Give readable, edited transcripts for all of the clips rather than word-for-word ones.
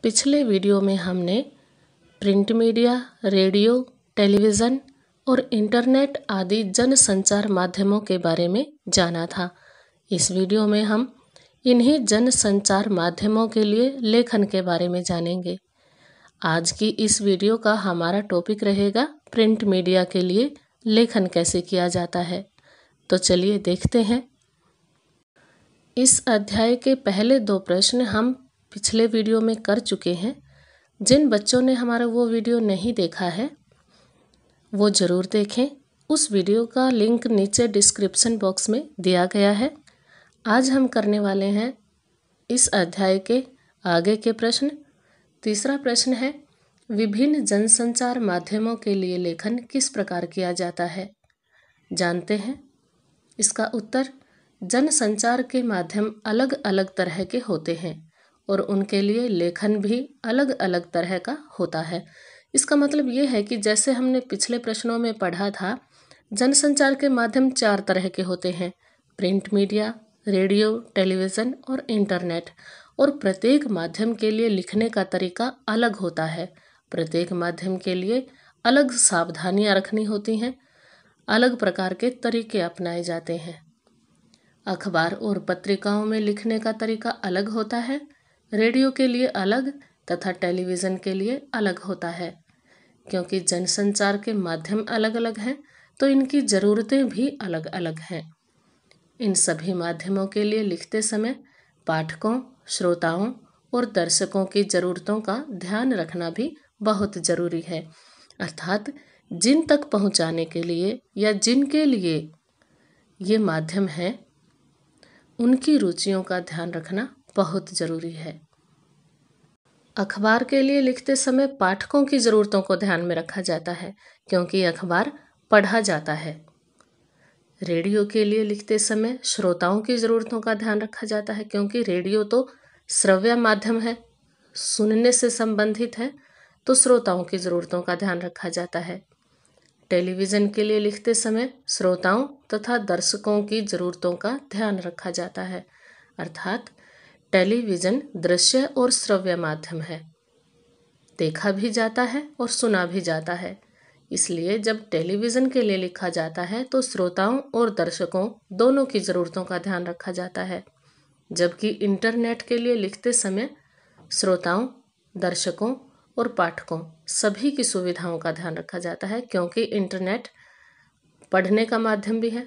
पिछले वीडियो में हमने प्रिंट मीडिया, रेडियो, टेलीविज़न और इंटरनेट आदि जनसंचार माध्यमों के बारे में जाना था। इस वीडियो में हम इन्हीं जनसंचार माध्यमों के लिए लेखन के बारे में जानेंगे। आज की इस वीडियो का हमारा टॉपिक रहेगा प्रिंट मीडिया के लिए लेखन कैसे किया जाता है। तो चलिए देखते हैं। इस अध्याय के पहले 2 प्रश्न हम पिछले वीडियो में कर चुके हैं। जिन बच्चों ने हमारा वो वीडियो नहीं देखा है वो ज़रूर देखें। उस वीडियो का लिंक नीचे डिस्क्रिप्शन बॉक्स में दिया गया है। आज हम करने वाले हैं इस अध्याय के आगे के प्रश्न। तीसरा प्रश्न है, विभिन्न जनसंचार माध्यमों के लिए लेखन किस प्रकार किया जाता है। जानते हैं इसका उत्तर। जनसंचार के माध्यम अलग अलग तरह के होते हैं और उनके लिए लेखन भी अलग अलग तरह का होता है। इसका मतलब ये है कि जैसे हमने पिछले प्रश्नों में पढ़ा था, जनसंचार के माध्यम 4 तरह के होते हैं, प्रिंट मीडिया, रेडियो, टेलीविज़न और इंटरनेट। और प्रत्येक माध्यम के लिए लिखने का तरीका अलग होता है। प्रत्येक माध्यम के लिए अलग सावधानियां रखनी होती हैं, अलग प्रकार के तरीके अपनाए जाते हैं। अखबार और पत्रिकाओं में लिखने का तरीका अलग होता है, रेडियो के लिए अलग तथा टेलीविज़न के लिए अलग होता है। क्योंकि जनसंचार के माध्यम अलग अलग हैं तो इनकी ज़रूरतें भी अलग अलग हैं। इन सभी माध्यमों के लिए लिखते समय पाठकों, श्रोताओं और दर्शकों की ज़रूरतों का ध्यान रखना भी बहुत ज़रूरी है। अर्थात जिन तक पहुंचाने के लिए या जिनके लिए ये माध्यम है उनकी रुचियों का ध्यान रखना बहुत ज़रूरी है। अखबार के लिए लिखते समय पाठकों की ज़रूरतों को ध्यान में रखा जाता है क्योंकि अखबार पढ़ा जाता है। रेडियो के लिए लिखते समय श्रोताओं की ज़रूरतों का ध्यान रखा जाता है क्योंकि रेडियो तो श्रव्य माध्यम है, सुनने से संबंधित है, तो श्रोताओं की ज़रूरतों का ध्यान रखा जाता है। टेलीविज़न के लिए लिखते समय श्रोताओं तथा दर्शकों की ज़रूरतों का ध्यान रखा जाता है। अर्थात टेलीविज़न दृश्य और श्रव्य माध्यम है, देखा भी जाता है और सुना भी जाता है। इसलिए जब टेलीविज़न के लिए लिखा जाता है तो श्रोताओं और दर्शकों दोनों की ज़रूरतों का ध्यान रखा जाता है, जबकि इंटरनेट के लिए लिखते समय श्रोताओं, दर्शकों और पाठकों सभी की सुविधाओं का ध्यान रखा जाता है क्योंकि इंटरनेट पढ़ने का माध्यम भी है,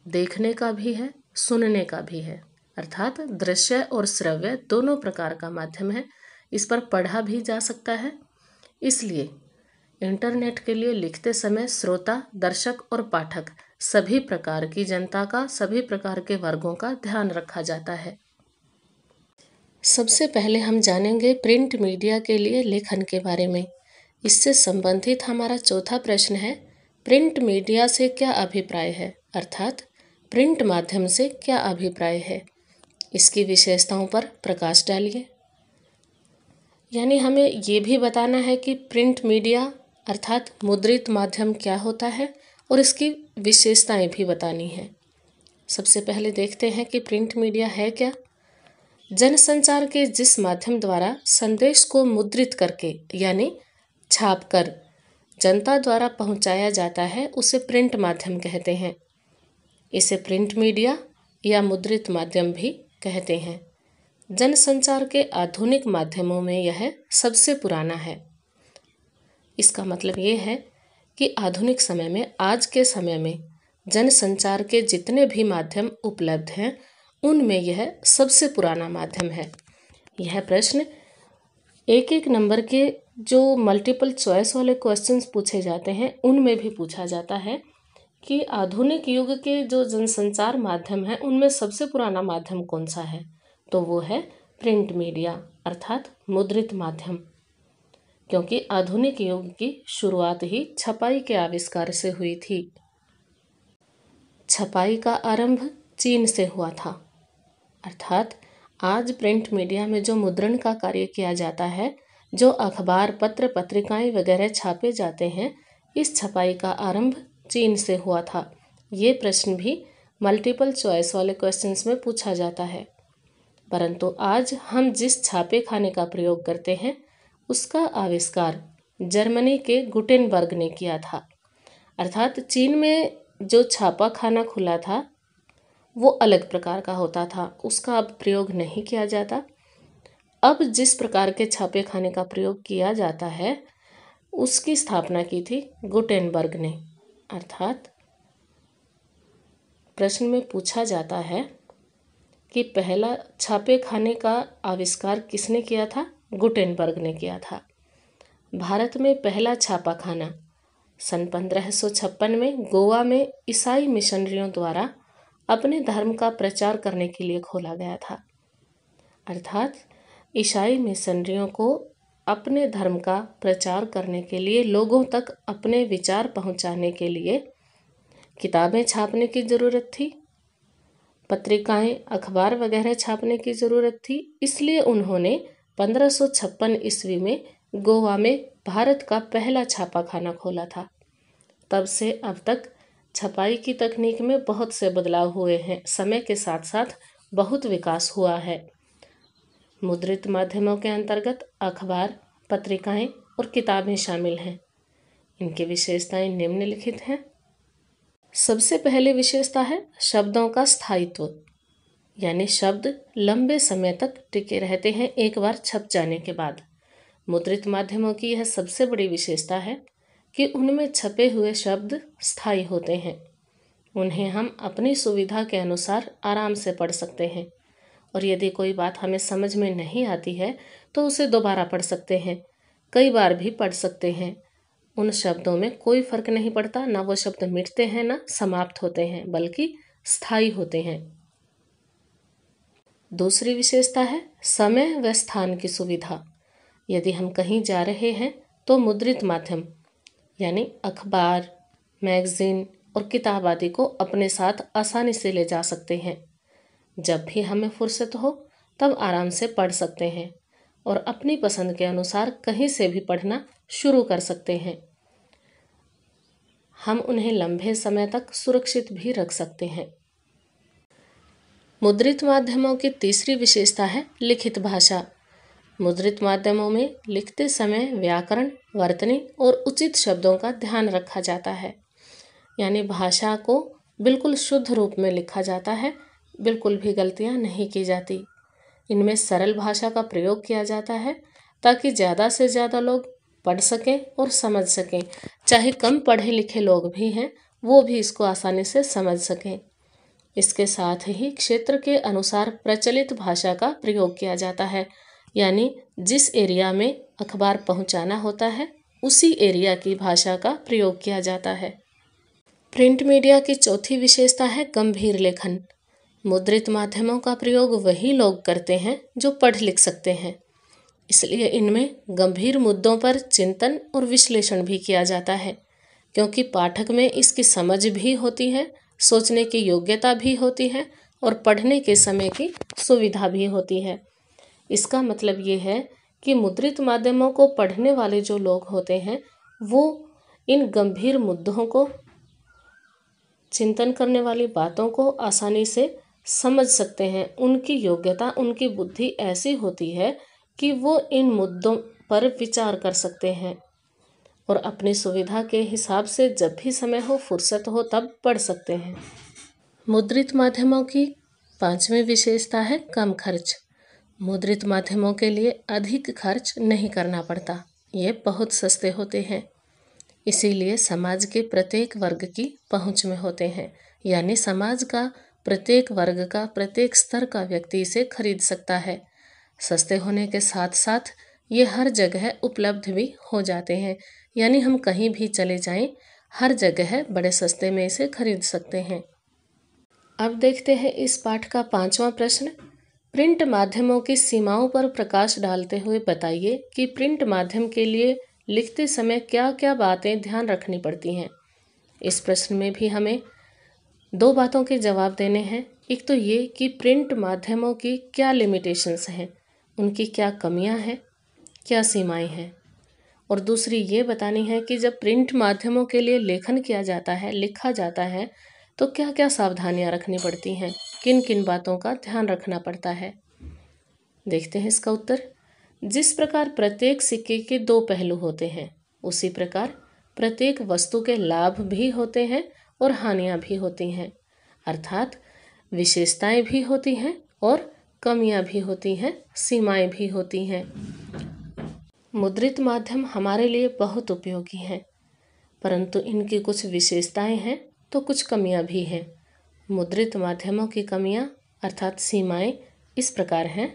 देखने का भी है, सुनने का भी है। अर्थात दृश्य और श्रव्य दोनों प्रकार का माध्यम है। इस पर पढ़ा भी जा सकता है। इसलिए इंटरनेट के लिए लिखते समय श्रोता, दर्शक और पाठक सभी प्रकार की जनता का, सभी प्रकार के वर्गों का ध्यान रखा जाता है। सबसे पहले हम जानेंगे प्रिंट मीडिया के लिए लेखन के बारे में। इससे संबंधित हमारा चौथा प्रश्न है, प्रिंट मीडिया से क्या अभिप्राय है। अर्थात प्रिंट माध्यम से क्या अभिप्राय है, इसकी विशेषताओं पर प्रकाश डालिए। यानी हमें ये भी बताना है कि प्रिंट मीडिया अर्थात मुद्रित माध्यम क्या होता है और इसकी विशेषताएं भी बतानी है। सबसे पहले देखते हैं कि प्रिंट मीडिया है क्या। जनसंचार के जिस माध्यम द्वारा संदेश को मुद्रित करके यानी छापकर जनता द्वारा पहुंचाया जाता है उसे प्रिंट माध्यम कहते हैं। इसे प्रिंट मीडिया या मुद्रित माध्यम भी कहते हैं। जनसंचार के आधुनिक माध्यमों में यह सबसे पुराना है। इसका मतलब ये है कि आधुनिक समय में, आज के समय में जनसंचार के जितने भी माध्यम उपलब्ध हैं उनमें यह सबसे पुराना माध्यम है। यह प्रश्न एक नंबर के जो मल्टीपल चॉइस वाले क्वेश्चंस पूछे जाते हैं उनमें भी पूछा जाता है कि आधुनिक युग के जो जनसंचार माध्यम है उनमें सबसे पुराना माध्यम कौन सा है, तो वो है प्रिंट मीडिया अर्थात मुद्रित माध्यम। क्योंकि आधुनिक युग की शुरुआत ही छपाई के आविष्कार से हुई थी। छपाई का आरंभ चीन से हुआ था। अर्थात आज प्रिंट मीडिया में जो मुद्रण का कार्य किया जाता है, जो अखबार, पत्र, पत्रिकाएं वगैरह छापे जाते हैं, इस छपाई का आरंभ चीन से हुआ था। ये प्रश्न भी मल्टीपल चॉइस वाले क्वेश्चंस में पूछा जाता है। परंतु आज हम जिस छापे खाने का प्रयोग करते हैं उसका आविष्कार जर्मनी के गुटेनबर्ग ने किया था। अर्थात चीन में जो छापा खाना खुला था वो अलग प्रकार का होता था, उसका अब प्रयोग नहीं किया जाता। अब जिस प्रकार के छापे खाने का प्रयोग किया जाता है उसकी स्थापना की थी गुटेनबर्ग ने। अर्थात प्रश्न में पूछा जाता है कि पहला छापे खाने का आविष्कार किसने किया था? गुटेनबर्ग ने किया था। भारत में पहला छापा खाना सन 1556 में गोवा में ईसाई मिशनरियों द्वारा अपने धर्म का प्रचार करने के लिए खोला गया था। अर्थात ईसाई मिशनरियों को अपने धर्म का प्रचार करने के लिए, लोगों तक अपने विचार पहुंचाने के लिए किताबें छापने की ज़रूरत थी, पत्रिकाएं, अखबार वगैरह छापने की ज़रूरत थी। इसलिए उन्होंने 1556 ईस्वी में गोवा में भारत का पहला छापाखाना खोला था। तब से अब तक छपाई की तकनीक में बहुत से बदलाव हुए हैं। समय के साथ साथ बहुत विकास हुआ है। मुद्रित माध्यमों के अंतर्गत अखबार, पत्रिकाएं और किताबें शामिल हैं। इनकी विशेषताएं निम्नलिखित हैं। सबसे पहले विशेषता है शब्दों का स्थायित्व, यानी शब्द लंबे समय तक टिके रहते हैं एक बार छप जाने के बाद। मुद्रित माध्यमों की यह सबसे बड़ी विशेषता है कि उनमें छपे हुए शब्द स्थायी होते हैं। उन्हें हम अपनी सुविधा के अनुसार आराम से पढ़ सकते हैं और यदि कोई बात हमें समझ में नहीं आती है तो उसे दोबारा पढ़ सकते हैं, कई बार भी पढ़ सकते हैं। उन शब्दों में कोई फर्क नहीं पड़ता, ना वो शब्द मिटते हैं ना समाप्त होते हैं, बल्कि स्थायी होते हैं। दूसरी विशेषता है समय व स्थान की सुविधा। यदि हम कहीं जा रहे हैं तो मुद्रित माध्यम यानी अखबार, मैगजीन और किताब आदि को अपने साथ आसानी से ले जा सकते हैं। जब भी हमें फुर्सत हो तब आराम से पढ़ सकते हैं और अपनी पसंद के अनुसार कहीं से भी पढ़ना शुरू कर सकते हैं। हम उन्हें लंबे समय तक सुरक्षित भी रख सकते हैं। मुद्रित माध्यमों की तीसरी विशेषता है लिखित भाषा। मुद्रित माध्यमों में लिखते समय व्याकरण, वर्तनी और उचित शब्दों का ध्यान रखा जाता है, यानी भाषा को बिल्कुल शुद्ध रूप में लिखा जाता है, बिल्कुल भी गलतियां नहीं की जाती। इनमें सरल भाषा का प्रयोग किया जाता है ताकि ज़्यादा से ज़्यादा लोग पढ़ सकें और समझ सकें। चाहे कम पढ़े लिखे लोग भी हैं वो भी इसको आसानी से समझ सकें। इसके साथ ही क्षेत्र के अनुसार प्रचलित भाषा का प्रयोग किया जाता है, यानी जिस एरिया में अखबार पहुंचाना होता है उसी एरिया की भाषा का प्रयोग किया जाता है। प्रिंट मीडिया की चौथी विशेषता है गंभीर लेखन। मुद्रित माध्यमों का प्रयोग वही लोग करते हैं जो पढ़ लिख सकते हैं, इसलिए इनमें गंभीर मुद्दों पर चिंतन और विश्लेषण भी किया जाता है, क्योंकि पाठक में इसकी समझ भी होती है, सोचने की योग्यता भी होती है और पढ़ने के समय की सुविधा भी होती है। इसका मतलब ये है कि मुद्रित माध्यमों को पढ़ने वाले जो लोग होते हैं वो इन गंभीर मुद्दों को, चिंतन करने वाली बातों को आसानी से समझ सकते हैं। उनकी योग्यता, उनकी बुद्धि ऐसी होती है कि वो इन मुद्दों पर विचार कर सकते हैं और अपनी सुविधा के हिसाब से जब भी समय हो, फुर्सत हो, तब पढ़ सकते हैं। मुद्रित माध्यमों की पांचवी विशेषता है कम खर्च। मुद्रित माध्यमों के लिए अधिक खर्च नहीं करना पड़ता, ये बहुत सस्ते होते हैं, इसीलिए समाज के प्रत्येक वर्ग की पहुंच में होते हैं, यानी समाज का प्रत्येक वर्ग का, प्रत्येक स्तर का व्यक्ति इसे खरीद सकता है। सस्ते होने के साथ साथ ये हर जगह उपलब्ध भी हो जाते हैं, यानी हम कहीं भी चले जाएं, हर जगह बड़े सस्ते में इसे खरीद सकते हैं। अब देखते हैं इस पाठ का पांचवा प्रश्न। प्रिंट माध्यमों की सीमाओं पर प्रकाश डालते हुए बताइए कि प्रिंट माध्यम के लिए लिखते समय क्या क्या बातें ध्यान रखनी पड़ती हैं। इस प्रश्न में भी हमें दो बातों के जवाब देने हैं। एक तो ये कि प्रिंट माध्यमों की क्या लिमिटेशंस हैं, उनकी क्या कमियां हैं, क्या सीमाएं हैं, और दूसरी ये बतानी है कि जब प्रिंट माध्यमों के लिए लेखन किया जाता है, लिखा जाता है, तो क्या क्या सावधानियां रखनी पड़ती हैं, किन किन बातों का ध्यान रखना पड़ता है। देखते हैं इसका उत्तर। जिस प्रकार प्रत्येक सिक्के के दो पहलू होते हैं, उसी प्रकार प्रत्येक वस्तु के लाभ भी होते हैं और हानियां भी होती हैं। अर्थात विशेषताएं भी होती हैं और कमियां भी होती हैं, सीमाएं भी होती हैं। मुद्रित माध्यम हमारे लिए बहुत उपयोगी हैं, परंतु इनकी कुछ विशेषताएं हैं तो कुछ कमियां भी हैं। मुद्रित माध्यमों की कमियां अर्थात सीमाएं इस प्रकार हैं।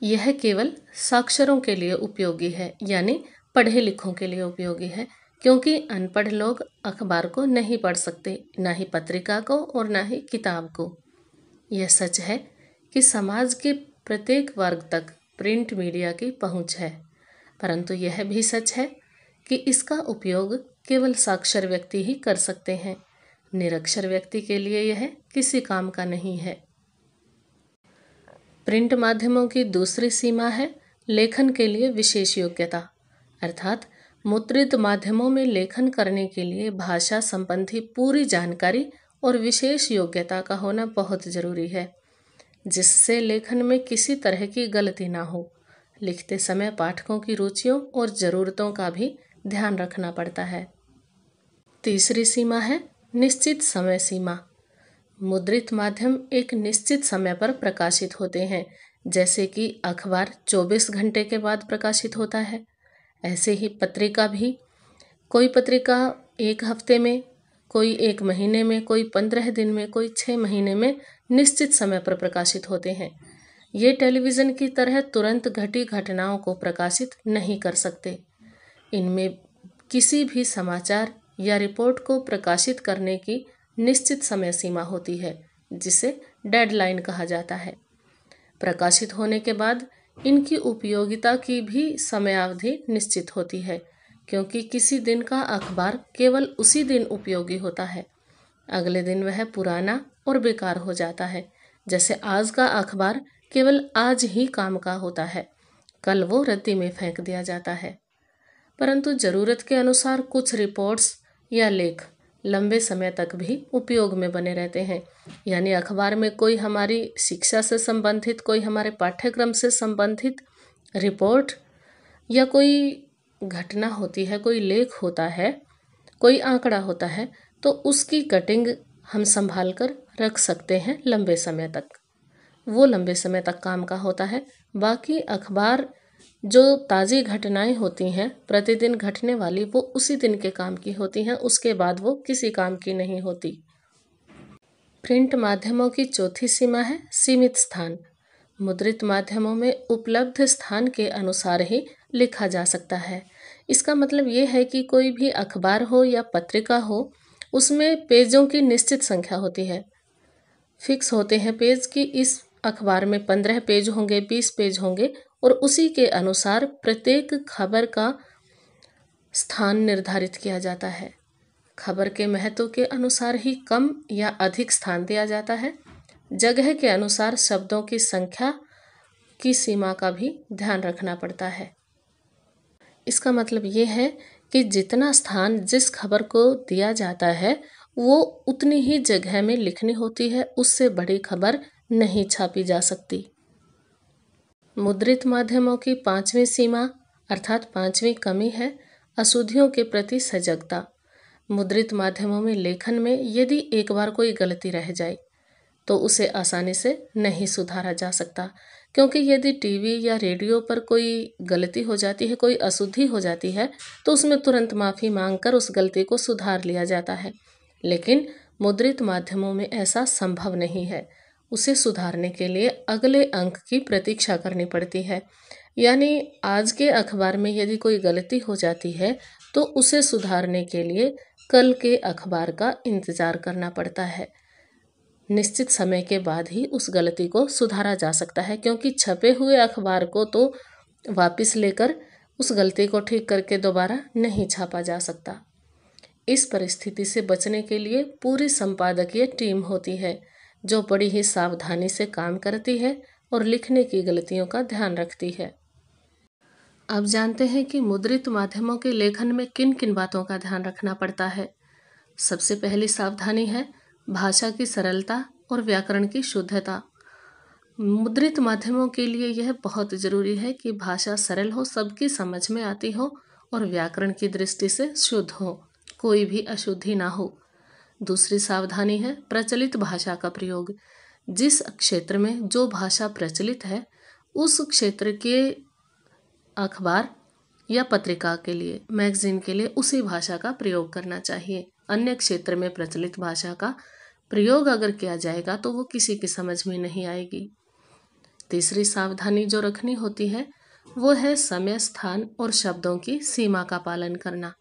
यह केवल साक्षरों के लिए उपयोगी है, यानी पढ़े लिखों के लिए उपयोगी है, क्योंकि अनपढ़ लोग अखबार को नहीं पढ़ सकते, ना ही पत्रिका को और ना ही किताब को। यह सच है कि समाज के प्रत्येक वर्ग तक प्रिंट मीडिया की पहुंच है, परंतु यह भी सच है कि इसका उपयोग केवल साक्षर व्यक्ति ही कर सकते हैं। निरक्षर व्यक्ति के लिए यह किसी काम का नहीं है। प्रिंट माध्यमों की दूसरी सीमा है लेखन के लिए विशेष योग्यता। अर्थात मुद्रित माध्यमों में लेखन करने के लिए भाषा संबंधी पूरी जानकारी और विशेष योग्यता का होना बहुत जरूरी है, जिससे लेखन में किसी तरह की गलती ना हो। लिखते समय पाठकों की रुचियों और ज़रूरतों का भी ध्यान रखना पड़ता है। तीसरी सीमा है निश्चित समय सीमा। मुद्रित माध्यम एक निश्चित समय पर प्रकाशित होते हैं, जैसे कि अखबार 24 घंटे के बाद प्रकाशित होता है। ऐसे ही पत्रिका भी, कोई पत्रिका 1 हफ्ते में, कोई 1 महीने में, कोई 15 दिन में, कोई 6 महीने में निश्चित समय पर प्रकाशित होते हैं। ये टेलीविज़न की तरह तुरंत घटी घटनाओं को प्रकाशित नहीं कर सकते। इनमें किसी भी समाचार या रिपोर्ट को प्रकाशित करने की निश्चित समय सीमा होती है, जिसे डेडलाइन कहा जाता है। प्रकाशित होने के बाद इनकी उपयोगिता की भी समयावधि निश्चित होती है, क्योंकि किसी दिन का अखबार केवल उसी दिन उपयोगी होता है, अगले दिन वह पुराना और बेकार हो जाता है। जैसे आज का अखबार केवल आज ही काम का होता है, कल वो रद्दी में फेंक दिया जाता है। परंतु ज़रूरत के अनुसार कुछ रिपोर्ट्स या लेख लंबे समय तक भी उपयोग में बने रहते हैं। यानी अखबार में कोई हमारी शिक्षा से संबंधित, कोई हमारे पाठ्यक्रम से संबंधित रिपोर्ट या कोई घटना होती है, कोई लेख होता है, कोई आंकड़ा होता है, तो उसकी कटिंग हम संभाल कर रख सकते हैं लंबे समय तक। वो लंबे समय तक काम का होता है। बाकी अखबार जो ताज़ी घटनाएं होती हैं, प्रतिदिन घटने वाली, वो उसी दिन के काम की होती हैं, उसके बाद वो किसी काम की नहीं होती। प्रिंट माध्यमों की चौथी सीमा है सीमित स्थान। मुद्रित माध्यमों में उपलब्ध स्थान के अनुसार ही लिखा जा सकता है। इसका मतलब ये है कि कोई भी अखबार हो या पत्रिका हो, उसमें पेजों की निश्चित संख्या होती है। फिक्स होते हैं पेज कि इस अखबार में 15 पेज होंगे, 20 पेज होंगे, और उसी के अनुसार प्रत्येक खबर का स्थान निर्धारित किया जाता है। खबर के महत्व के अनुसार ही कम या अधिक स्थान दिया जाता है। जगह के अनुसार शब्दों की संख्या की सीमा का भी ध्यान रखना पड़ता है। इसका मतलब ये है कि जितना स्थान जिस खबर को दिया जाता है, वो उतनी ही जगह में लिखनी होती है, उससे बड़ी खबर नहीं छापी जा सकती। मुद्रित माध्यमों की पांचवी सीमा अर्थात पांचवी कमी है अशुद्धियों के प्रति सजगता। मुद्रित माध्यमों में लेखन में यदि एक बार कोई गलती रह जाए तो उसे आसानी से नहीं सुधारा जा सकता, क्योंकि यदि टीवी या रेडियो पर कोई गलती हो जाती है, कोई अशुद्धि हो जाती है, तो उसमें तुरंत माफ़ी मांगकर उस गलती को सुधार लिया जाता है। लेकिन मुद्रित माध्यमों में ऐसा संभव नहीं है। उसे सुधारने के लिए अगले अंक की प्रतीक्षा करनी पड़ती है। यानी आज के अखबार में यदि कोई गलती हो जाती है तो उसे सुधारने के लिए कल के अखबार का इंतज़ार करना पड़ता है। निश्चित समय के बाद ही उस गलती को सुधारा जा सकता है, क्योंकि छपे हुए अखबार को तो वापस लेकर उस गलती को ठीक करके दोबारा नहीं छापा जा सकता। इस परिस्थिति से बचने के लिए पूरी संपादकीय टीम होती है, जो बड़ी ही सावधानी से काम करती है और लिखने की गलतियों का ध्यान रखती है। अब जानते हैं कि मुद्रित माध्यमों के लेखन में किन किन बातों का ध्यान रखना पड़ता है। सबसे पहली सावधानी है भाषा की सरलता और व्याकरण की शुद्धता। मुद्रित माध्यमों के लिए यह बहुत ज़रूरी है कि भाषा सरल हो, सबकी समझ में आती हो और व्याकरण की दृष्टि से शुद्ध हो, कोई भी अशुद्धि ना हो। दूसरी सावधानी है प्रचलित भाषा का प्रयोग। जिस क्षेत्र में जो भाषा प्रचलित है उस क्षेत्र के अखबार या पत्रिका के लिए, मैगजीन के लिए उसी भाषा का प्रयोग करना चाहिए। अन्य क्षेत्र में प्रचलित भाषा का प्रयोग अगर किया जाएगा तो वो किसी की समझ में नहीं आएगी। तीसरी सावधानी जो रखनी होती है वो है समय, स्थान और शब्दों की सीमा का पालन करना।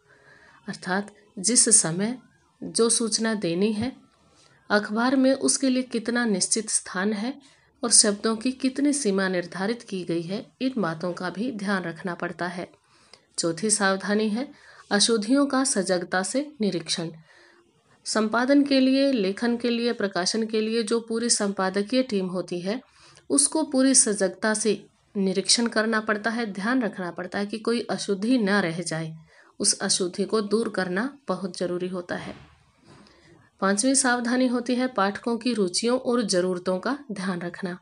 अर्थात जिस समय जो सूचना देनी है अखबार में उसके लिए कितना निश्चित स्थान है और शब्दों की कितनी सीमा निर्धारित की गई है, इन बातों का भी ध्यान रखना पड़ता है। चौथी सावधानी है अशुद्धियों का सजगता से निरीक्षण। संपादन के लिए, लेखन के लिए, प्रकाशन के लिए जो पूरी संपादकीय टीम होती है उसको पूरी सजगता से निरीक्षण करना पड़ता है, ध्यान रखना पड़ता है कि कोई अशुद्धि न रह जाए। उस अशुद्धि को दूर करना बहुत जरूरी होता है। पांचवी सावधानी होती है पाठकों की रुचियों और ज़रूरतों का ध्यान रखना।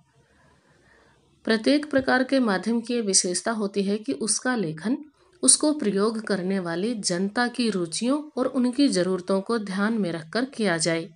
प्रत्येक प्रकार के माध्यम की विशेषता होती है कि उसका लेखन उसको प्रयोग करने वाली जनता की रुचियों और उनकी ज़रूरतों को ध्यान में रखकर किया जाए।